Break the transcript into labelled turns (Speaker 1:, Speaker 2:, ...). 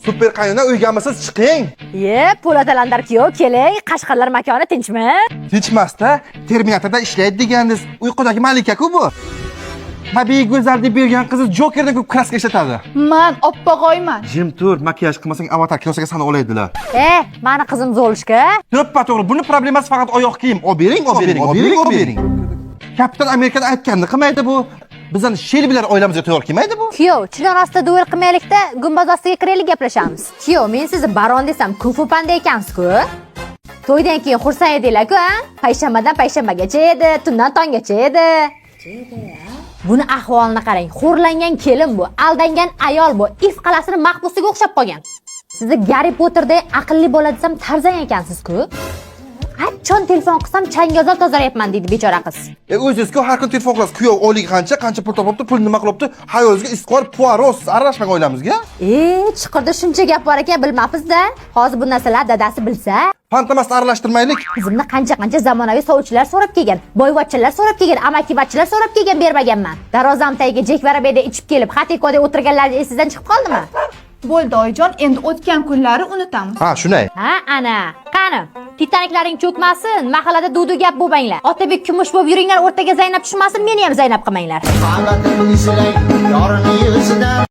Speaker 1: Super qaynona uygamisiz chiqing.
Speaker 2: Po'lat alandar kuyov, keling, Qashqarlar makoni tinchmi?
Speaker 1: Tinchmasda Terminatorda ishlaydi degandingiz. Uyqudagi malika-ku bu. Tabiiy go'zal deb bergan qizi Jokerdan ko'p kraska ishlatadi.
Speaker 3: Men oppog'oyman.
Speaker 1: Jim tur, makiyaj qilmasang avatar kinosaga sani olaydilar.
Speaker 2: Mani qizim Zolishka.
Speaker 1: To'ppa-to'g'ri, buni problemasi faqat oyoq kiyim. Olib bering. Kapitan Amerikada aytganini qilmaydi bu. Bizning Shelbilar oilamizga to'g'ri kelmaydi bu.
Speaker 2: Kuyov, chinor ostida duel qilmaylikda, gumbaz ostiga kiraylik gaplashamiz. Kuyov, men sizni baron desam, kung-fu panda ekansiz-ku. To'ydan keyin xursand edinglar-ku, a? Payshanbadan payshanbagacha edi, tundan tonggacha edi. Buni ahvolini qarang. Xo'rlangan kelin bu, aldangan ayol bu, if qalasini mahbusiga o'xshab qolgan. Sizni Garri Potterday aqlli bola desam, Tarzan ekansiz-ku. Qachon telefon qilsam changazor tozalayapman deydi bechora qiz.
Speaker 1: O'zingiz-ku har kun telefon qilasiz. Kuyov oylik qancha pul topibdi, pul nima qilibdi? Hayolingizga isqor Poirot aralashmang oilamizga.
Speaker 2: Chiqirda shuncha gap bor ekan, bilmabmiz-da. Hozir bu narsalar dadasi bilsa,
Speaker 1: Fantomasni aralashtirmaylik.
Speaker 2: qizimni qancha zamonaviy sovchilar so'rab kelgan, boyvachchalar so'rab kelgan, amakivachchalar so'rab kelgan bermaganman. Darvozam tagiga jekvarabeda ichib kelib, xatikoda o'tirganlarni esingizdan chiqib qoldimi?
Speaker 3: Bo'ldi oyijon, endi o'tgan kunlari unutamiz.
Speaker 1: Ha, shunday.
Speaker 2: Ana, qani. Titaniklaring cho'kmasin, mahallada dudu gap bo'lmanglar. Otabek kumush bo'lib yuringlar, o'rtaga Zaynab tushmasin, meni ham Zaynab qilmanglar.